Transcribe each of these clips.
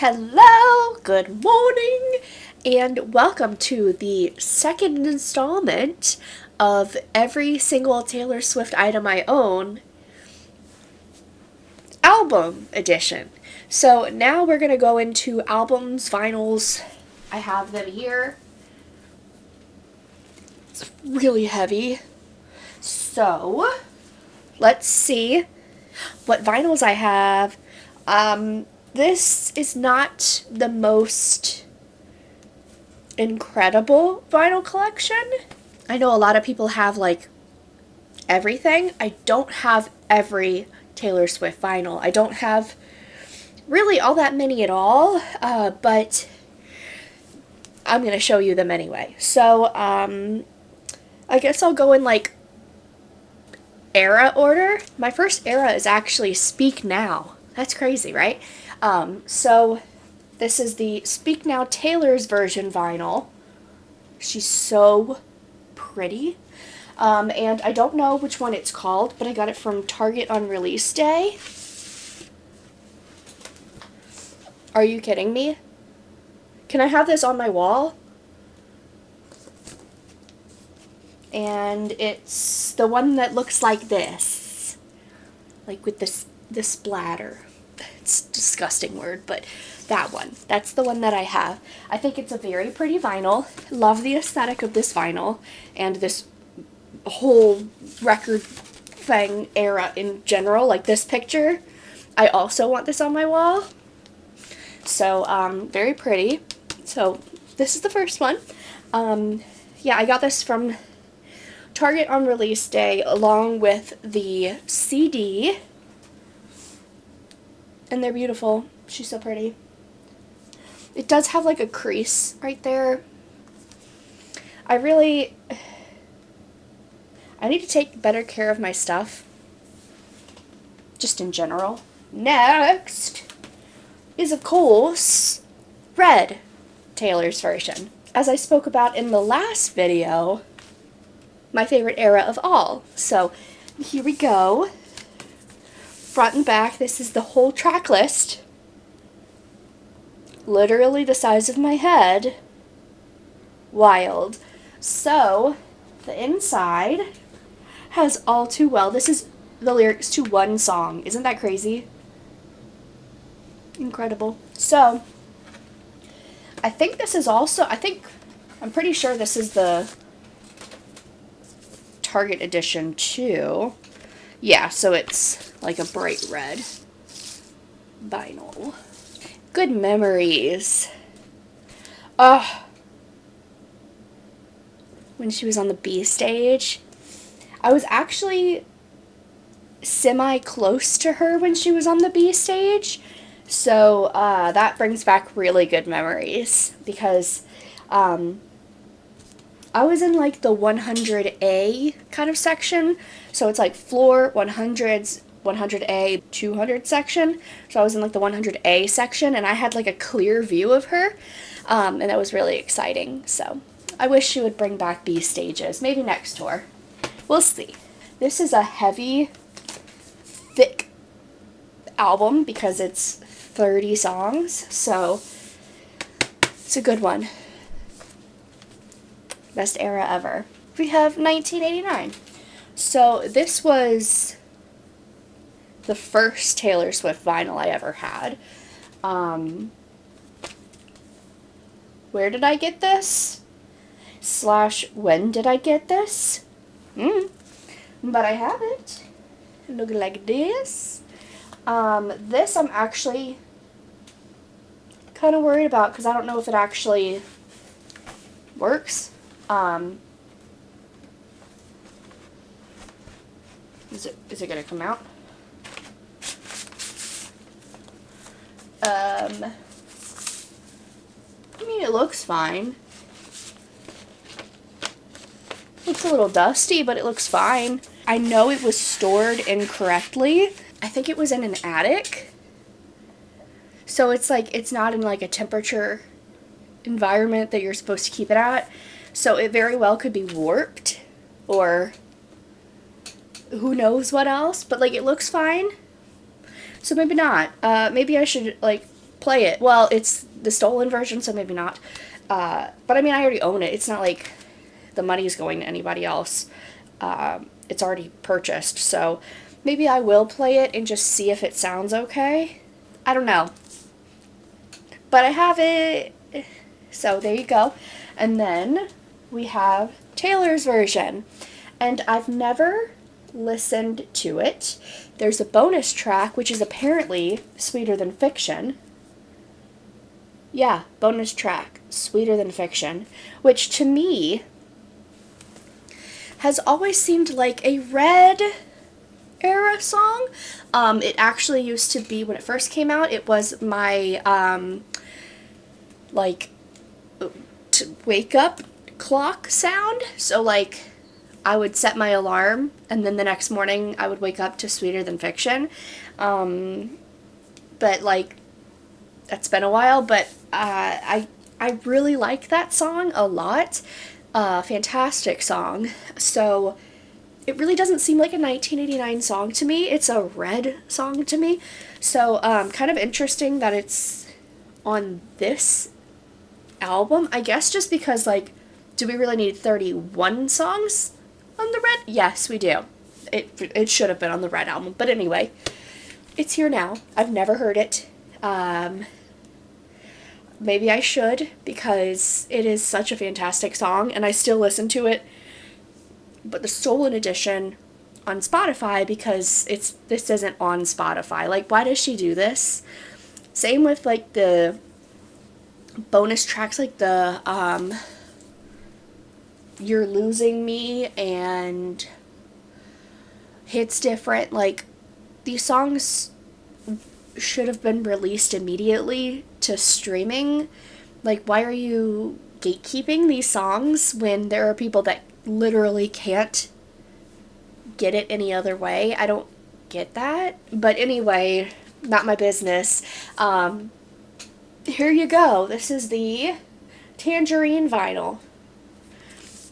Hello, good morning, and welcome to the second installment of every single Taylor Swift item I own album edition. So now we're going to go into albums, vinyls. I have them here. It's really heavy. So let's see what vinyls I have. This is not the most incredible vinyl collection. I know a lot of people have like everything. I don't have every Taylor Swift vinyl. I don't have really all that many at all, but I'm going to show you them anyway. So, I guess I'll go in like era order. My first era is actually Speak Now. That's crazy, right? So this is the Speak Now Taylor's version vinyl. She's so pretty. And I don't know which one it's called, but I got it from Target on release day. Are you kidding me? Can I have this on my wall? And it's the one that looks like this. Like with the splatter. It's a disgusting word, but that one. That's the one that I have. I think it's a very pretty vinyl. Love the aesthetic of this vinyl and this whole record thing era in general. Like this picture. I also want this on my wall. So, very pretty. So, this is the first one. Yeah, I got this from Target on release day along with the CD. And they're beautiful. She's so pretty. It does have like a crease right there. I need to take better care of my stuff. Just in general. Next is, of course, Red, Taylor's version. As I spoke about in the last video, my favorite era of all. So, here we go. Front and back, this is the whole track list. Literally the size of my head. Wild. So, the inside has All Too Well. This is the lyrics to one song. Isn't that crazy? Incredible. So, I think this is also, I'm pretty sure this is the Target edition too. Yeah, so it's like a bright red vinyl. Good memories. When she was on the B stage. I was actually semi-close to her when she was on the B stage. So, that brings back really good memories. Because, I was in like the 100A kind of section. So it's like floor, 100s, 100A, 200 section. So I was in like the 100A section and I had like a clear view of her. And that was really exciting. So I wish she would bring back B stages. Maybe next tour. We'll see. This is a heavy, thick album because it's 30 songs. So it's a good one. Best era ever. We have 1989. So this was the first Taylor Swift vinyl I ever had. Where did I get this? / when did I get this? But I have it. Look like this. This I'm actually kind of worried about because I don't know if it actually works. Is it gonna come out? I mean, it looks fine. Looks a little dusty, but it looks fine. I know it was stored incorrectly. I think it was in an attic. So it's like, it's not in like a temperature environment that you're supposed to keep it at. So it very well could be warped or who knows what else, but like it looks fine. So maybe not. Maybe I should like play it. Well, it's the stolen version, so maybe not. But I mean, I already own it. It's not like the money's going to anybody else. It's already purchased, so maybe I will play it and just see if it sounds okay. I don't know. But I have it. So there you go. And then we have Taylor's version. And I've never listened to it. There's a bonus track, which is apparently Sweeter Than Fiction. Yeah, bonus track, Sweeter Than Fiction, which to me has always seemed like a Red era song. It actually used to be, when it first came out, it was my, like, wake up clock sound. So, like, I would set my alarm, and then the next morning I would wake up to Sweeter Than Fiction. But, like, that's been a while, but I really like that song a lot. Fantastic song. So it really doesn't seem like a 1989 song to me. It's a Red song to me. So kind of interesting that it's on this album. I guess just because, like, do we really need 31 songs on the Red? Yes, we do. It should have been on the Red album. But anyway, it's here now. I've never heard it. Maybe I should, because it is such a fantastic song, and I still listen to it. But the Stolen Edition on Spotify, because this isn't on Spotify. Like, why does she do this? Same with, like, the bonus tracks, like the You're Losing Me and Hits Different. Like, these songs should have been released immediately to streaming. Like, why are you gatekeeping these songs when there are people that literally can't get it any other way? I don't get that. But anyway, not my business. Here you go. This is the Tangerine vinyl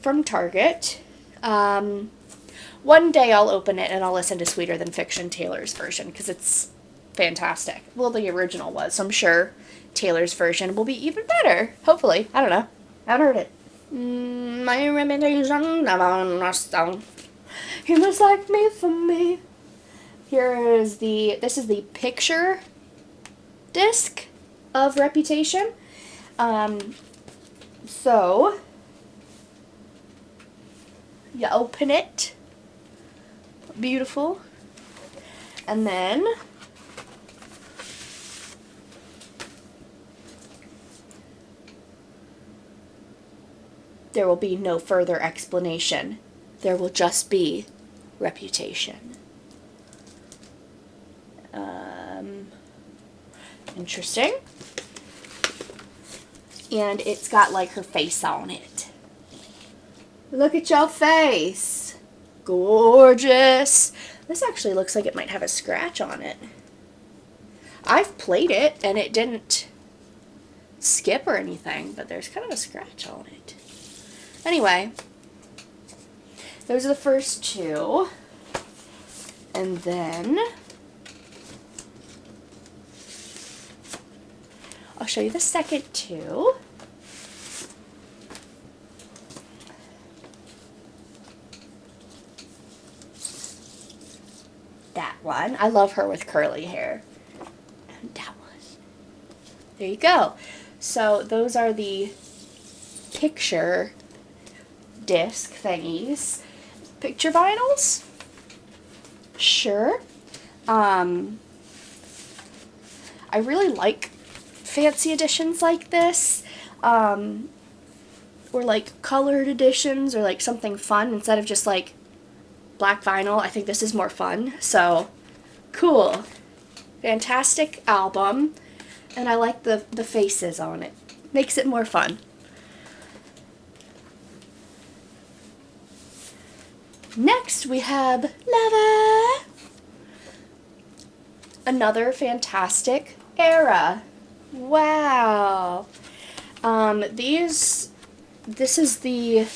from Target. One day I'll open it and I'll listen to Sweeter Than Fiction, Taylor's version, because it's fantastic. Well, the original was, so I'm sure Taylor's version will be even better. Hopefully. I don't know. I haven't heard it. My reputation, you must like me for me. This is the picture disc of Reputation. So you open it. Beautiful. And then there will be no further explanation. There will just be Reputation. Interesting. And it's got, like, her face on it. Look at your face. Gorgeous. This actually looks like it might have a scratch on it. I've played it and it didn't skip or anything, but there's kind of a scratch on it. Anyway, those are the first two. And then I'll show you the second two. That one. I love her with curly hair. And that one. There you go. So those are the picture disc thingies. Picture vinyls? Sure. I really like fancy editions like this. Or like colored editions, or like something fun instead of just like black vinyl. I think this is more fun. So, cool. Fantastic album. And I like the faces on it. Makes it more fun. Next we have Lover. Another fantastic era. Wow. This is the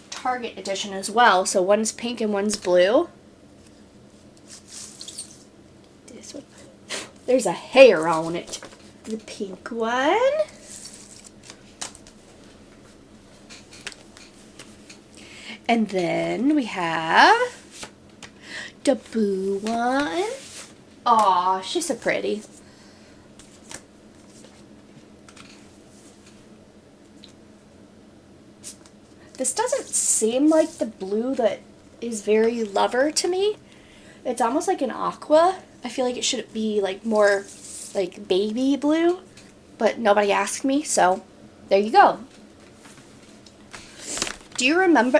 Target edition as well. So one's pink and one's blue. This one. There's a hair on it. The pink one. And then we have the blue one. Aw, she's so pretty. This doesn't seem like the blue that is very Lover to me. It's almost like an aqua. I feel like it should be like more like baby blue, but nobody asked me, so there you go. Do you remember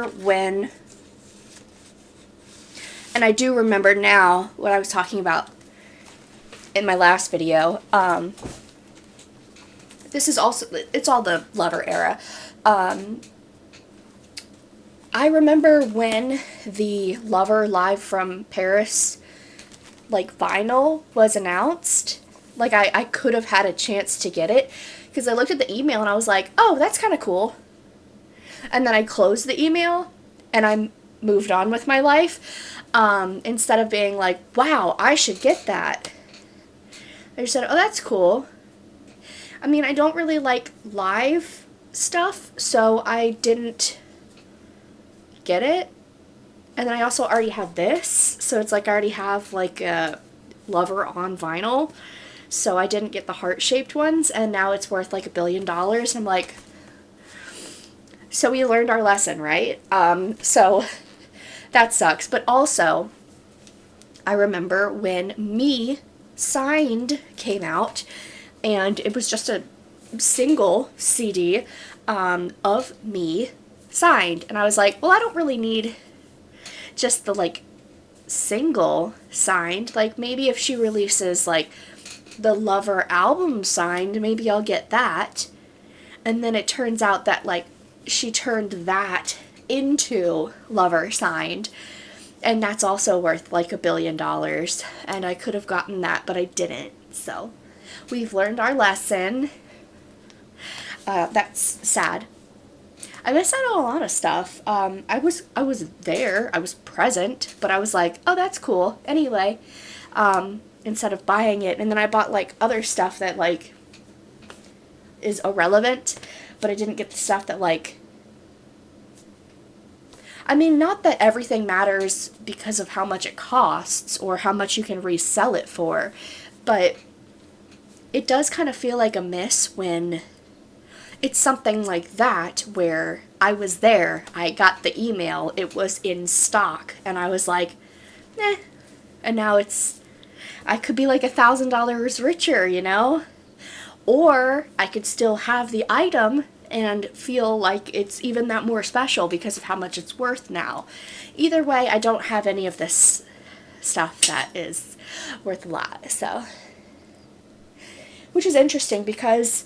when, and I do remember now what I was talking about in my last video. This is also, it's all the Lover era. I remember when the Lover Live from Paris, like, vinyl was announced. Like, I could have had a chance to get it, because I looked at the email and I was like, oh, that's kind of cool. And then I closed the email and I moved on with my life, instead of being like, wow, I should get that. I just said, oh, that's cool. I mean, I don't really like live stuff, so I didn't get it. And then I also already have this, so it's like I already have like a Lover on vinyl, so I didn't get the heart-shaped ones, and now it's worth like $1 billion. And I'm like, so we learned our lesson, right? So that sucks. But also, I remember when Me Signed came out, and it was just a single CD of me signed, and I was like, well, I don't really need just the like single signed. Like, maybe if she releases like the Lover album signed, maybe I'll get that. And then it turns out that like she turned that into Lover signed, and that's also worth like $1 billion, and I could have gotten that, but I didn't. So we've learned our lesson. That's sad. I missed out on a lot of stuff. I was there, I was present, but I was like, oh, that's cool, anyway, instead of buying it. And then I bought, like, other stuff that, like, is irrelevant, but I didn't get the stuff that, like, I mean, not that everything matters because of how much it costs or how much you can resell it for, but it does kind of feel like a miss when it's something like that, where I was there, I got the email, it was in stock, and I was like, eh. And now I could be like $1,000 richer, you know? Or I could still have the item and feel like it's even that more special because of how much it's worth now. Either way, I don't have any of this stuff that is worth a lot, so. Which is interesting because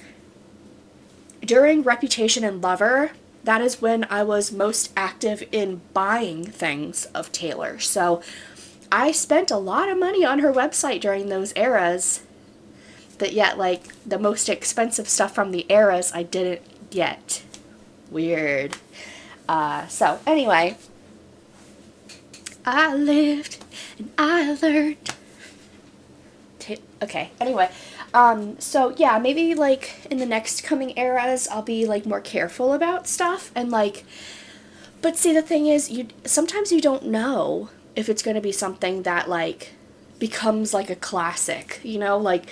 during Reputation and Lover, that is when I was most active in buying things of Taylor. So I spent a lot of money on her website during those eras, but yet, like, the most expensive stuff from the eras I didn't get. Weird. So anyway, I lived and I learned. Okay, anyway. So yeah, maybe like in the next coming eras, I'll be like more careful about stuff and like, but see, the thing is, sometimes you don't know if it's going to be something that like becomes like a classic, you know, like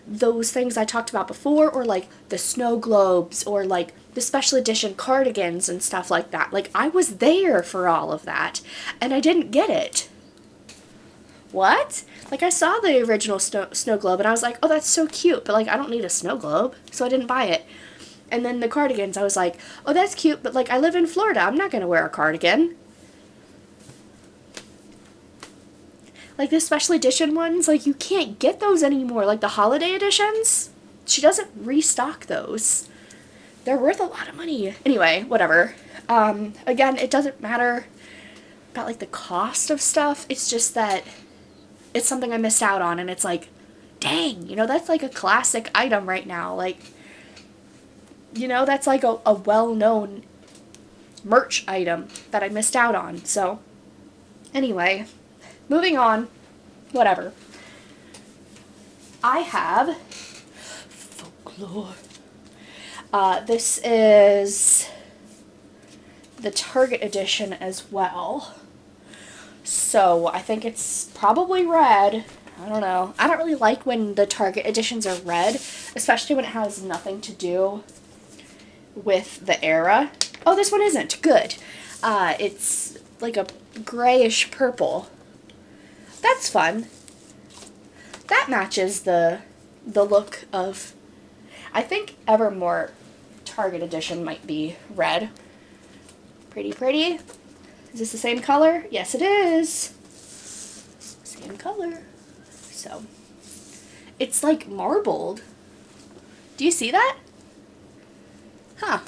those things I talked about before, or like the snow globes, or like the special edition cardigans and stuff like that. Like, I was there for all of that and I didn't get it. What? Like, I saw the original snow globe, and I was like, oh, that's so cute, but, like, I don't need a snow globe, so I didn't buy it. And then the cardigans, I was like, oh, that's cute, but, like, I live in Florida, I'm not going to wear a cardigan. Like, the special edition ones, like, you can't get those anymore. Like, the holiday editions, she doesn't restock those. They're worth a lot of money. Anyway, whatever. Again, it doesn't matter about, like, the cost of stuff, it's just that it's something I missed out on, and it's like, dang, you know, that's like a classic item right now. Like, you know, that's like a well-known merch item that I missed out on. So, anyway, moving on. Whatever. I have Folklore. This is the Target edition as well. So I think it's probably red. I don't know. I don't really like when the Target editions are red, especially when it has nothing to do with the era. Oh, this one isn't. Good. It's like a grayish purple. That's fun. That matches the look of, I think Evermore Target edition might be red. Pretty, pretty. Is this the same color? Yes, it is. Same color. So, it's like marbled. Do you see that? Huh.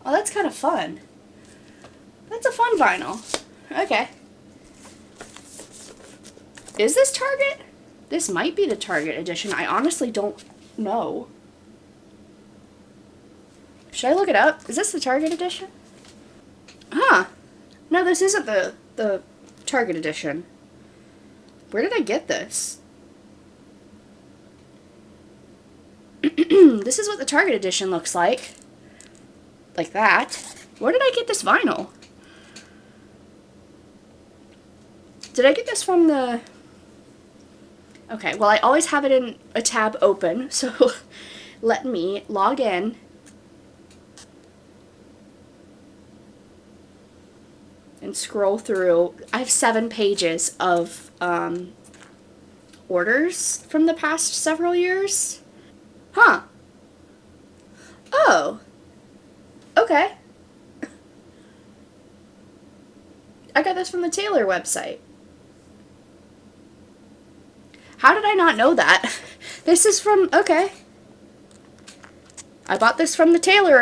Oh, that's kind of fun. That's a fun vinyl. Okay. Is this Target? This might be the Target edition. I honestly don't know. Should I look it up? Is this the Target edition? Huh. No, this isn't the Target edition. Where did I get this? This is what the Target edition looks like. Like that. Where did I get this vinyl? Did I get this from the... Okay, well, I always have it in a tab open, so let me log in. And scroll through. I have 7 pages of orders from the past several years. Huh. Oh. Okay. I got this from the Taylor website. How did I not know that? This is from, okay. I bought this from the Taylor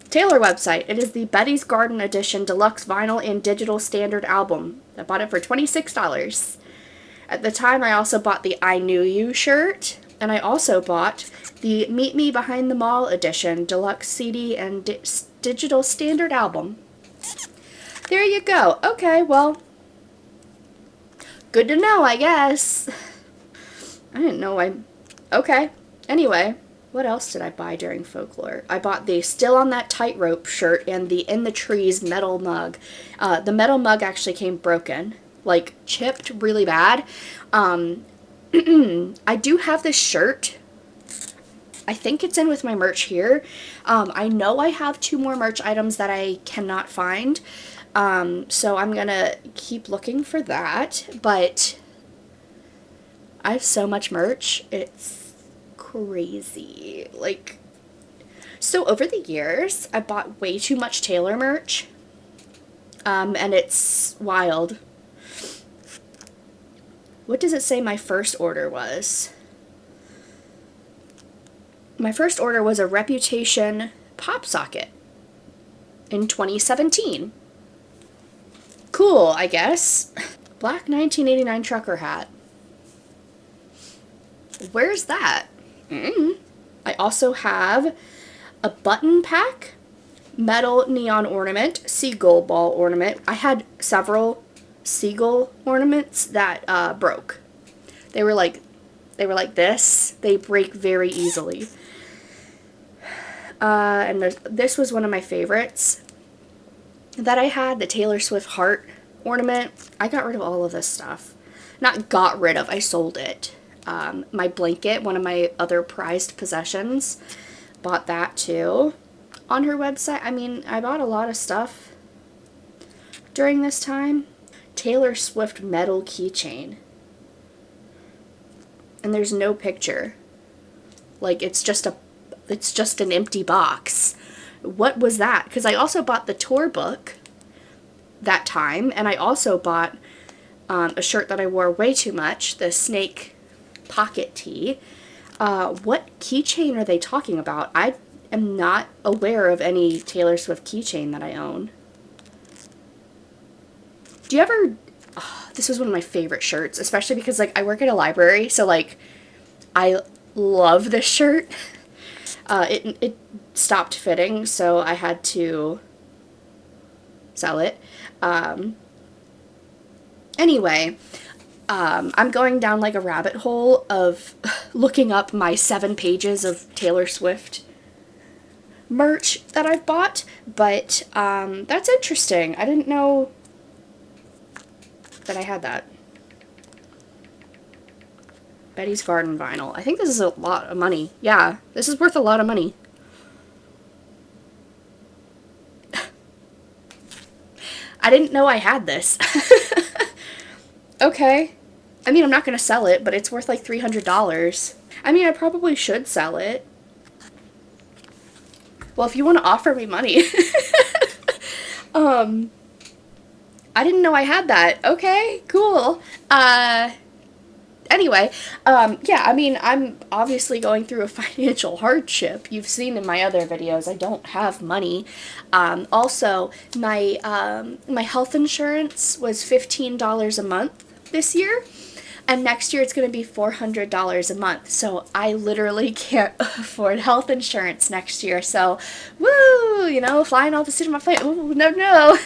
website. It is the Betty's Garden Edition Deluxe Vinyl and Digital Standard Album. I bought it for $26. At the time, I also bought the I Knew You shirt, and I also bought the Meet Me Behind the Mall Edition Deluxe CD and Digital Standard Album. There you go. Okay, well, good to know, I guess. I didn't know okay. Anyway, what else did I buy during Folklore? I bought the Still on That Tightrope shirt and the In the Trees metal mug. The metal mug actually came broken, like chipped really bad. I do have this shirt. I think it's in with my merch here. I know I have 2 more merch items that I cannot find. So I'm gonna keep looking for that, but I have so much merch. It's crazy. Like, so over the years, I bought way too much Taylor merch, and it's wild. What does it say my first order was? My first order was a Reputation pop socket in 2017. Cool, I guess. Black 1989 trucker hat. Where's that? I also have a button pack, metal neon ornament, seagull ball ornament. I had several seagull ornaments that broke. They were like this. They break very easily. And this was one of my favorites that I had, the Taylor Swift heart ornament. I got rid of all of this stuff. Not got rid of, I sold it. My blanket, one of my other prized possessions, bought that too on her website. I mean, I bought a lot of stuff during this time. Taylor Swift metal keychain. And there's no picture. Like, it's just an empty box. What was that? Because I also bought the tour book that time, and I also bought a shirt that I wore way too much, the snake pocket tee. What keychain are they talking about? I am not aware of any Taylor Swift keychain that I own. Do you ever... Oh, this was one of my favorite shirts, especially because, like, I work at a library, so, like, I love this shirt. It stopped fitting, so I had to sell it. Anyway, I'm going down like a rabbit hole of looking up my 7 pages of Taylor Swift merch that I've bought, but that's interesting. I didn't know that I had that. Betty's Garden vinyl. I think this is a lot of money. Yeah, this is worth a lot of money. I didn't know I had this. Okay. I mean, I'm not going to sell it, but it's worth like $300. I mean, I probably should sell it. Well, if you want to offer me money. I didn't know I had that. Okay, cool. Anyway, yeah, I mean, I'm obviously going through a financial hardship. You've seen in my other videos, I don't have money. Also, my health insurance was $15 a month this year, and next year it's going to be $400 a month. So I literally can't afford health insurance next year. So, woo, you know, flying all the seat of my plane. Ooh, no.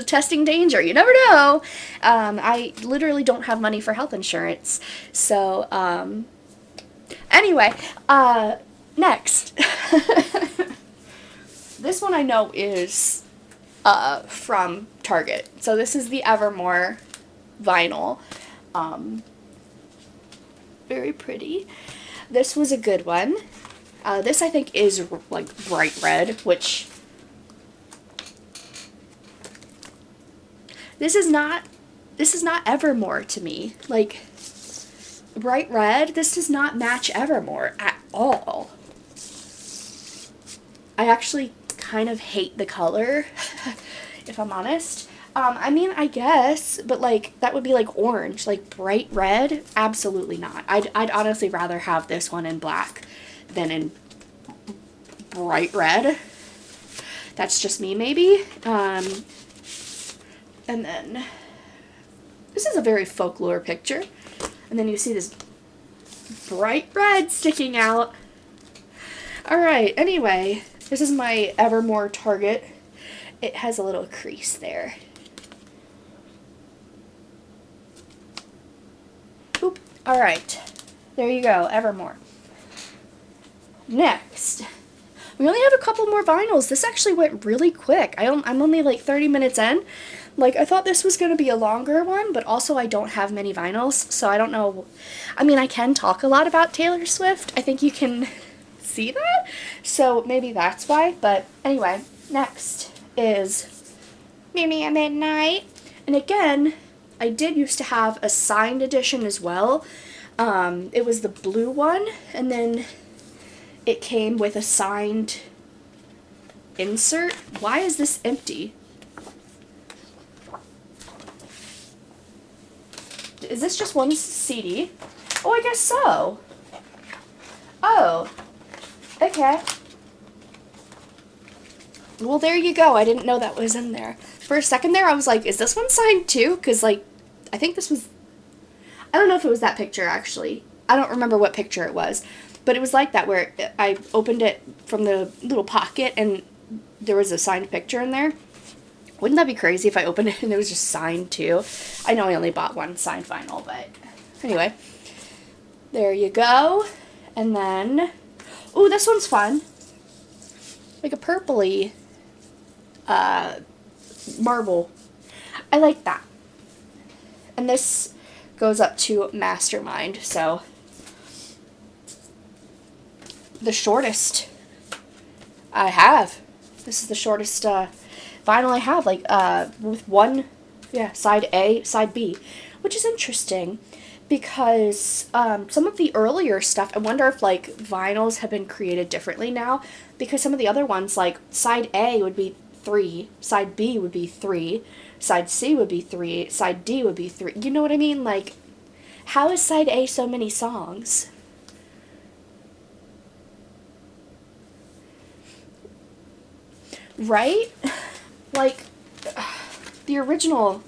Testing danger. You never know. I literally don't have money for health insurance. So, anyway, next. This one I know is from Target. So this is the Evermore vinyl. Very pretty. This was a good one. This I think is like bright red, which this is not Evermore to me. Like bright red, this does not match Evermore at all. I actually kind of hate the color, if I'm honest. I mean, I guess, but like, that would be like orange, like bright red. Absolutely not. I'd honestly rather have this one in black than in bright red. That's just me, maybe. And then, this is a very folklore picture. And then you see this bright red sticking out. Alright, anyway, this is my Evermore Target. It has a little crease there. Oop. Alright. There you go, Evermore. Next. We only have a couple more vinyls. This actually went really quick. I'm only like 30 minutes in. Like, I thought this was going to be a longer one, but also I don't have many vinyls, so I don't know. I mean, I can talk a lot about Taylor Swift. I think you can see that. So maybe that's why. But anyway, next is Maybe at Midnight. And again, I did used to have a signed edition as well. It was the blue one, and then it came with a signed insert. Why is this empty? Is this just one CD? Oh, I guess so. Oh, okay. Well, there you go. I didn't know that was in there. For a second there, I was like, is this one signed too? Because, like, I think this was... I don't know if it was that picture, actually. I don't remember what picture it was. But it was like that, where I opened it from the little pocket, and there was a signed picture in there. Wouldn't that be crazy if I opened it and it was just signed too? I know I only bought one signed vinyl, but anyway. There you go. And then... Ooh, this one's fun. Like a purpley marble. I like that. And this goes up to Mastermind, so the shortest I have. This is the shortest vinyl I have, like with one, side A, side B, which is interesting because some of the earlier stuff, I wonder if like vinyls have been created differently now, because some of the other ones, like side A would be 3, side B would be 3, side C would be 3, side D would be 3. You know what I mean? Like, how is side A so many songs? Right? Like, the original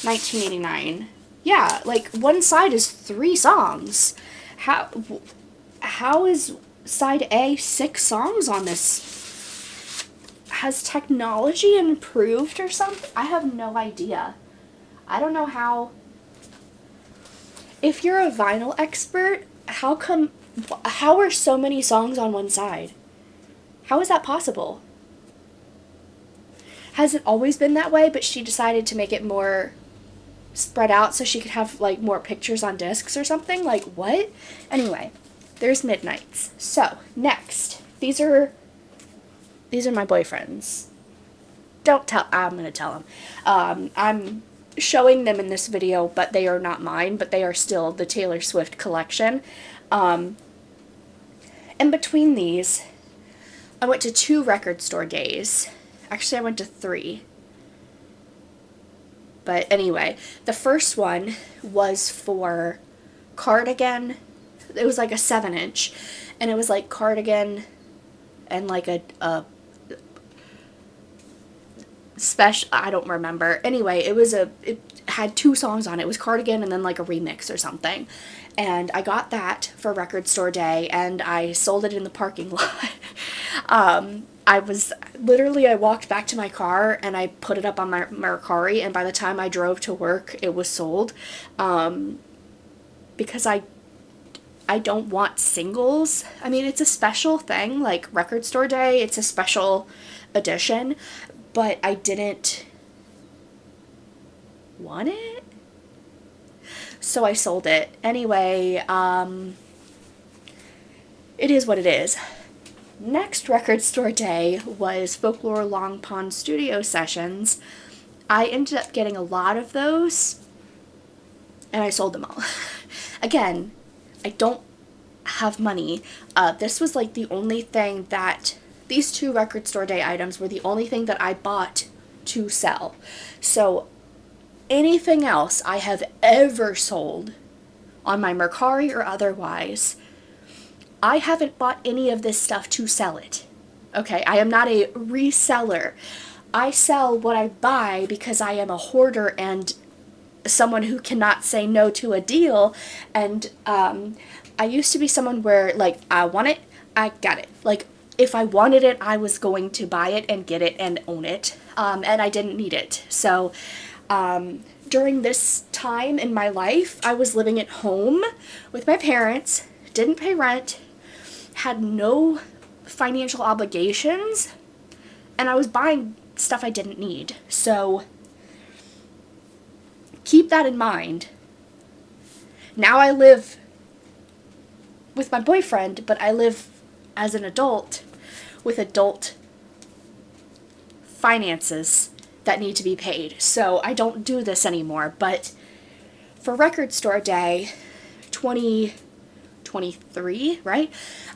1989. Yeah, like, one side is 3 songs. How is side A 6 songs on this? Has technology improved or something? I have no idea. I don't know how If you're a vinyl expert, how are so many songs on one side? How is that possible? Has it always been that way, but she decided to make it more spread out so she could have like more pictures on discs or something? Like what? Anyway, there's Midnights. So, next. These are my boyfriends. Don't tell, I'm going to tell them. I'm showing them in this video, but they are not mine, but they are still the Taylor Swift collection. In between these, I went to 2 record store days. Actually, I went to 3. But anyway, the first one was for Cardigan. It was like a 7-inch, and it was like Cardigan and like a special, I don't remember. Anyway, it had 2 songs on it. It was Cardigan and then like a remix or something. And I got that for record store day, and I sold it in the parking lot. I walked back to my car and I put it up on my Mercari, and by the time I drove to work, it was sold. Because I don't want singles. I mean, it's a special thing, like record store day, it's a special edition, but I didn't want it, so I sold it. Anyway, it is what it is. Next record store day was Folklore Long Pond Studio Sessions. I ended up getting a lot of those, and I sold them all. Again, I don't have money. This was like the only thing that, these 2 record store day items were the only thing that I bought to sell. So anything else I have ever sold on my Mercari or otherwise, I haven't bought any of this stuff to sell it. Okay, I am not a reseller. I sell what I buy because I am a hoarder and someone who cannot say no to a deal. And I used to be someone where, like, I want it, I got it. Like, if I wanted it, I was going to buy it and get it and own it. And I didn't need it. So during this time in my life, I was living at home with my parents, didn't pay rent, had no financial obligations, and I was buying stuff I didn't need. So keep that in mind. Now I live with my boyfriend, but I live as an adult with adult finances that need to be paid. So I don't do this anymore. But for record store day 2023, right?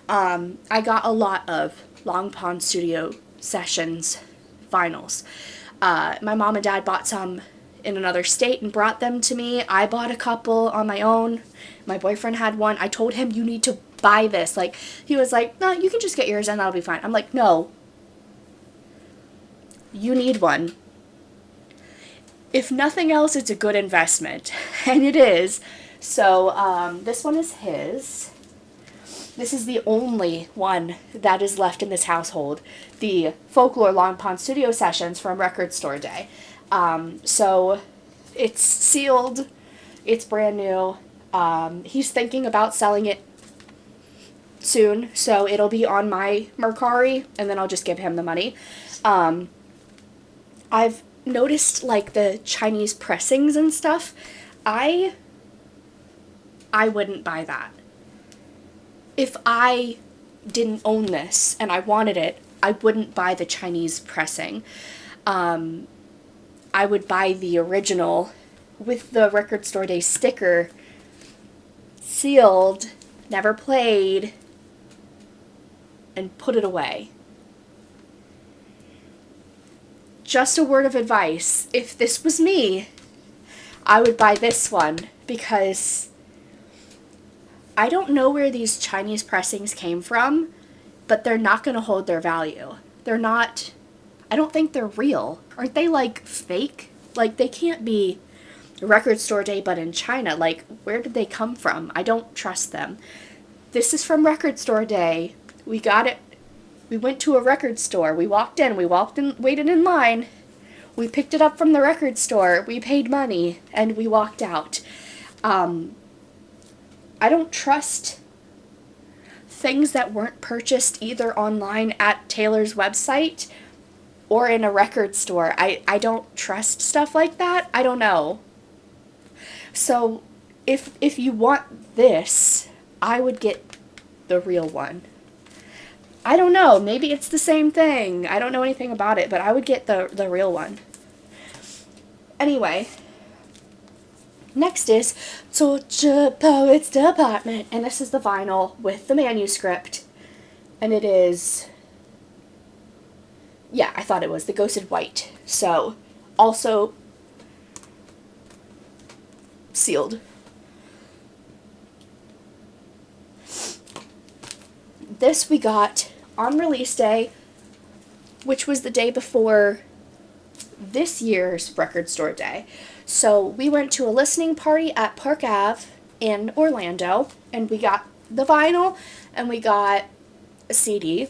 I got a lot of Long Pond Studio Sessions vinyls. My mom and dad bought some in another state and brought them to me. I bought a couple on my own. My boyfriend had one. I told him, you need to buy this. Like, he was like, no, you can just get yours and that'll be fine. I'm like, no. You need one. If nothing else, it's a good investment. And it is. So, this one is his. This is the only one that is left in this household. The Folklore Long Pond Studio Sessions from Record Store Day. So, it's sealed. It's brand new. He's thinking about selling it soon, so it'll be on my Mercari, and then I'll just give him the money. I've noticed, like, the Chinese pressings and stuff. I wouldn't buy that. If I didn't own this and I wanted it, I wouldn't buy the Chinese pressing. I would buy the original with the Record Store Day sticker, sealed, never played, and put it away. Just a word of advice. If this was me, I would buy this one, because I don't know where these Chinese pressings came from, but they're not going to hold their value. They're not, I don't think they're real. Aren't they, like, fake? Like, they can't be Record Store Day but in China. Like, where did they come from? I don't trust them. This is from Record Store Day. We got it. We went to a record store. We walked in, waited in line. We picked it up from the record store. We paid money, and we walked out. I don't trust things that weren't purchased either online at Taylor's website or in a record store. I don't trust stuff like that. I don't know. So if you want this, I would get the real one. I don't know. Maybe it's the same thing. I don't know anything about it, but I would get the real one. Anyway, next is Torture Poets Department. And this is the vinyl with the manuscript. And it is... yeah, I thought it was the Ghosted White. So, also sealed. This we got on release day, which was the day before this year's record store day. So we went to a listening party at Park Ave in Orlando, and we got the vinyl, and we got a CD.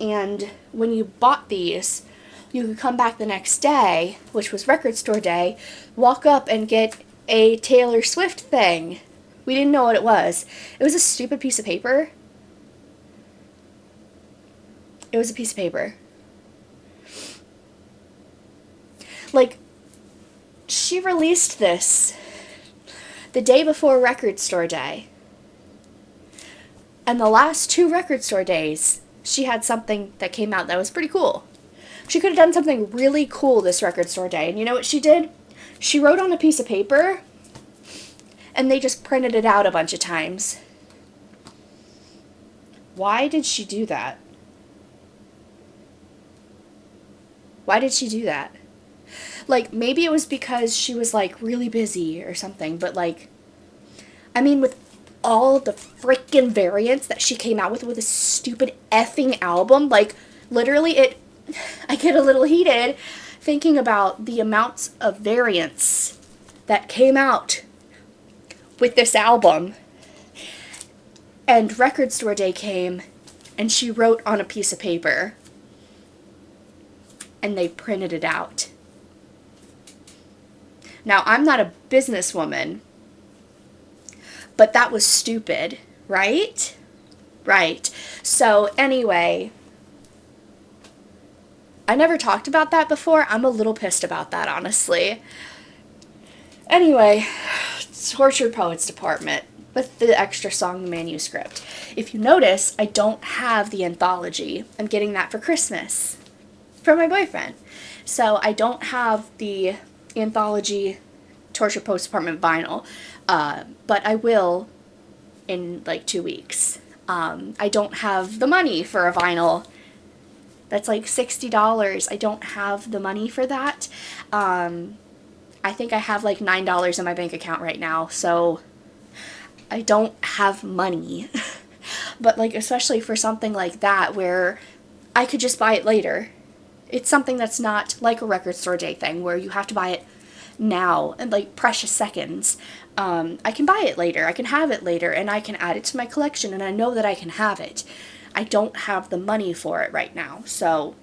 And when you bought these, you could come back the next day, which was record store day, walk up and get a Taylor Swift thing. We didn't know what it was. It was a stupid piece of paper. It was a piece of paper. Like, she released this the day before record store day. And the last 2 record store days, she had something that came out that was pretty cool. She could have done something really cool this record store day. And you know what she did? She wrote on a piece of paper, and they just printed it out a bunch of times. Why did she do that? Why did she do that? Like, maybe it was because she was, like, really busy or something, but, like, I mean, with all the freaking variants that she came out with a stupid effing album, like, literally I get a little heated thinking about the amounts of variants that came out with this album. And record store day came, and she wrote on a piece of paper, and they printed it out. Now, I'm not a businesswoman, but that was stupid, right? Right. So, anyway, I never talked about that before. I'm a little pissed about that, honestly. Anyway, Tortured Poets Department with the extra song manuscript. If you notice, I don't have the anthology. I'm getting that for Christmas from my boyfriend. So I don't have the anthology Tortured Poets Department vinyl, but I will in like 2 weeks. I don't have the money for a vinyl. That's like $60. I don't have the money for that. I think I have like $9 in my bank account right now, so I don't have money. But like, especially for something like that where I could just buy it later. It's something that's not like a record store day thing where you have to buy it now and like precious seconds. I can buy it later, I can have it later, and I can add it to my collection, and I know that I can have it. I don't have the money for it right now, so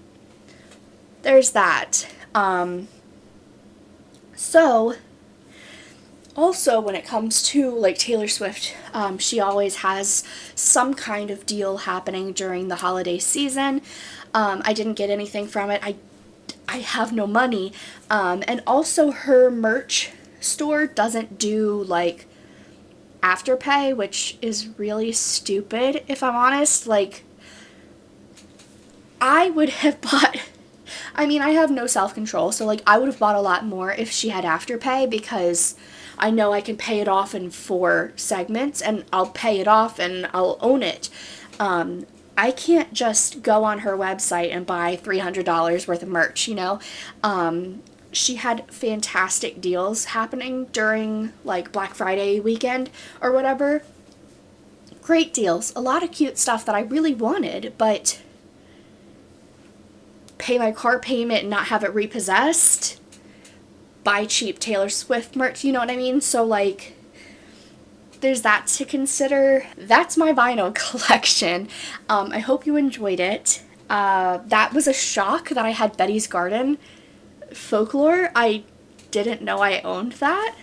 there's that. So also when it comes to like Taylor Swift, she always has some kind of deal happening during the holiday season. I didn't get anything from it. I have no money. And also her merch store doesn't do like Afterpay, which is really stupid, if I'm honest. Like, I would have bought, I mean, I have no self-control, so like I would have bought a lot more if she had Afterpay, because I know I can pay it off in 4 segments, and I'll pay it off and I'll own it. I can't just go on her website and buy $300 worth of merch, you know? She had fantastic deals happening during, like, Black Friday weekend or whatever. Great deals. A lot of cute stuff that I really wanted, but pay my car payment and not have it repossessed? Buy cheap Taylor Swift merch, you know what I mean? So, like, there's that to consider. That's my vinyl collection. I hope you enjoyed it. That was a shock that I had Betty's Garden Folklore. I didn't know I owned that.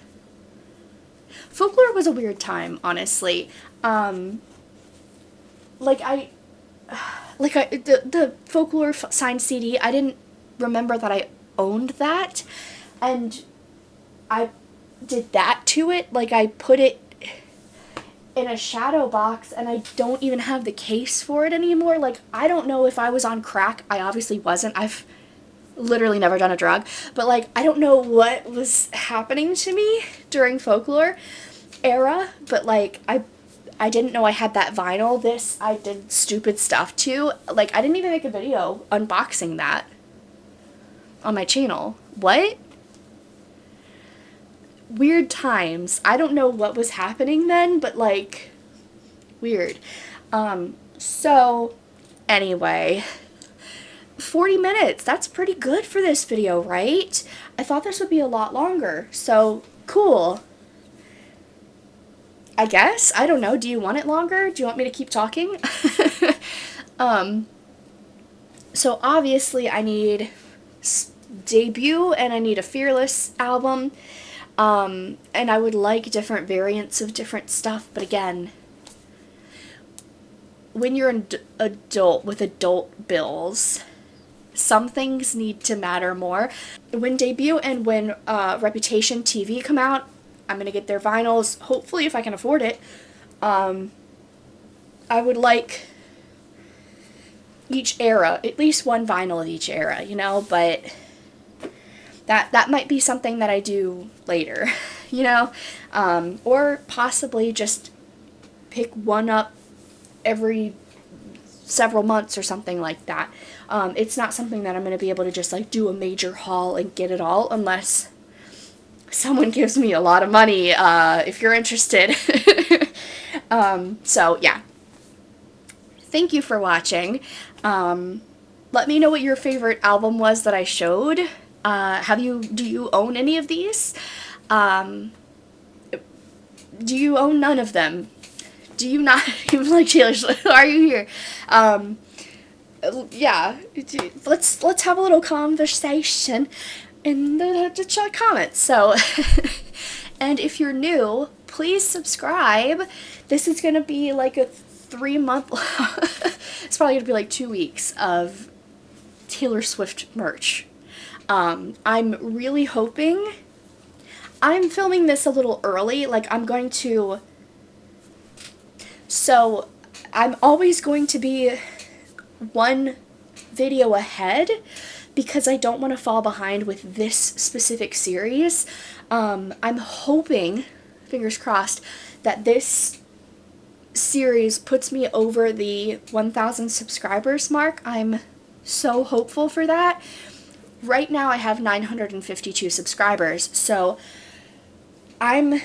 Folklore was a weird time, honestly. Like the Folklore signed CD, I didn't remember that I owned that, and I did that to it. Like, I put it in a shadow box, and I don't even have the case for it anymore. Like, I don't know if I was on crack. I obviously wasn't. I've literally never done a drug, but like, I don't know what was happening to me during Folklore era, but like, I didn't know I had that vinyl. This I did stupid stuff too. Like, I didn't even make a video unboxing that on my channel. What? Weird times. I don't know what was happening then, but like, weird. So anyway, 40 minutes. That's pretty good for this video, right? I thought this would be a lot longer. So cool. I guess. I don't know. Do you want it longer? Do you want me to keep talking? So obviously I need debut and I need a Fearless album. And I would like different variants of different stuff, but again, when you're an adult with adult bills, some things need to matter more. When Debut and when Reputation TV come out, I'm gonna get their vinyls, hopefully if I can afford it. I would like each era, at least one vinyl of each era, you know, but that might be something that I do later, you know, or possibly just pick one up every several months or something like that. It's not something that I'm going to be able to just like do a major haul and get it all unless someone gives me a lot of money, if you're interested. So yeah, thank you for watching. Let me know what your favorite album was that I showed. Do you own any of these? Do you own none of them? Do you not even like Taylor Swift? Are you here? Yeah, let's have a little conversation in the comments. So, and if you're new, please subscribe. This is gonna be like a 3-month, it's probably gonna be like 2 weeks of Taylor Swift merch. I'm really hoping, I'm filming this a little early, like so I'm always going to be one video ahead because I don't want to fall behind with this specific series. I'm hoping, fingers crossed, that this series puts me over the 1,000 subscribers mark. I'm so hopeful for that. Right now I have 952 subscribers, so I'm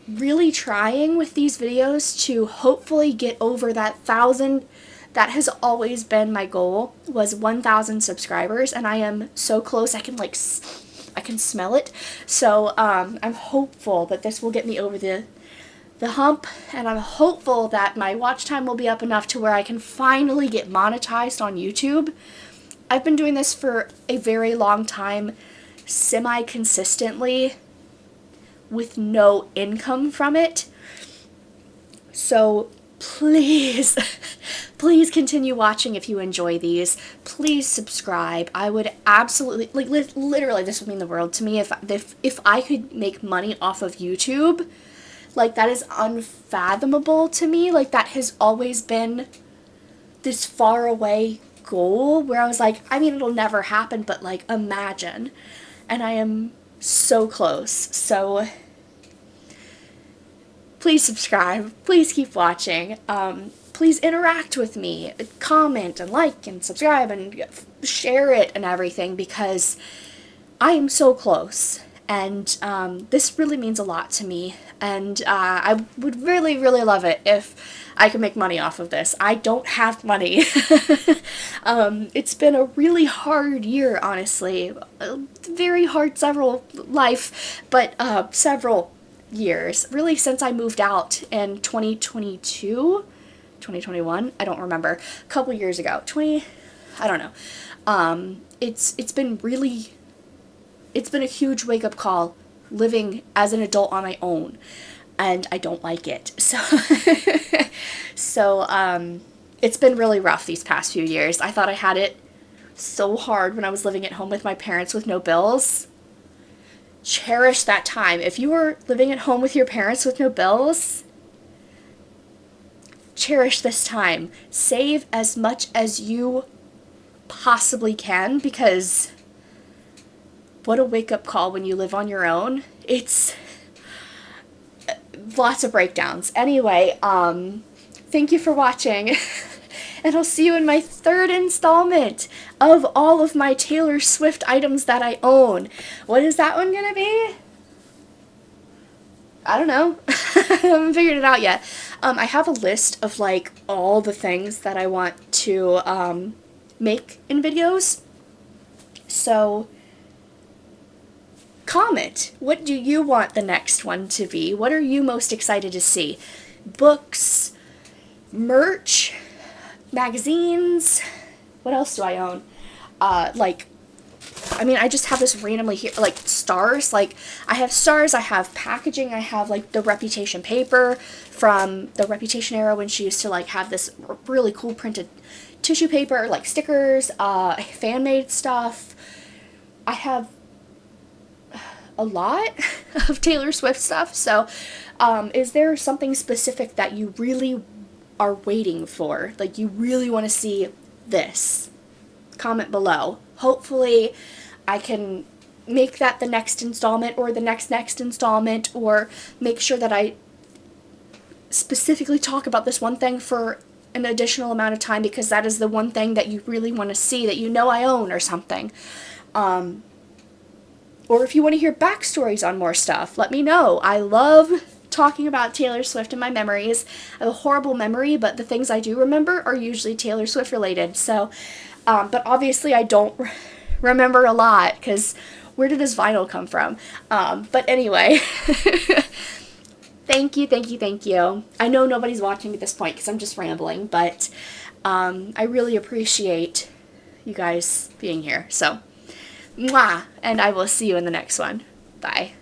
really trying with these videos to hopefully get over that 1,000. That has always been my goal, was 1,000 subscribers, and I am so close. I can smell it. So I'm hopeful that this will get me over the hump, and I'm hopeful that my watch time will be up enough to where I can finally get monetized on YouTube. I've been doing this for a very long time, semi-consistently, with no income from it. So please, please continue watching if you enjoy these. Please subscribe. I would absolutely, like, literally, this would mean the world to me if I could make money off of YouTube. Like, that is unfathomable to me. Like, that has always been this far away goal where I was like, I mean, it'll never happen, but like, imagine. And I am so close. So please subscribe. Please keep watching. Please interact with me. Comment and like and subscribe and share it and everything, because I am so close. And this really means a lot to me. And I would really, really love it if I could make money off of this. I don't have money. It's been a really hard year, honestly. Very hard several years. Really, since I moved out in 2022, 2021, I don't remember. A couple years ago. I don't know. It's been a huge wake-up call living as an adult on my own, and I don't like it. So it's been really rough these past few years. I thought I had it so hard when I was living at home with my parents with no bills. Cherish that time. If you were living at home with your parents with no bills, cherish this time. Save as much as you possibly can, because what a wake-up call when you live on your own. It's lots of breakdowns. Anyway, thank you for watching, and I'll see you in my third installment of all of my Taylor Swift items that I own. What is that one gonna be? I don't know. I haven't figured it out yet. I have a list of like all the things that I want to make in videos. So comment. What do you want the next one to be? What are you most excited to see? Books, merch, magazines. What else do I own? I just have this randomly here, like stars. Like, I have stars, I have packaging, I have like the Reputation paper from the Reputation era when she used to like have this really cool printed tissue paper, like stickers, fan-made stuff. I have a lot of Taylor Swift stuff. So, is there something specific that you really are waiting for? Like, you really want to see this? Comment below. Hopefully I can make that the next installment, or the next installment, or make sure that I specifically talk about this one thing for an additional amount of time, because that is the one thing that you really want to see, that you know I own, or something. Or if you want to hear backstories on more stuff, let me know. I love talking about Taylor Swift and my memories. I have a horrible memory, but the things I do remember are usually Taylor Swift related. So, but obviously I don't remember a lot, because where did this vinyl come from? But anyway, thank you. I know nobody's watching at this point because I'm just rambling, but I really appreciate you guys being here. So, mwah, and I will see you in the next one. Bye.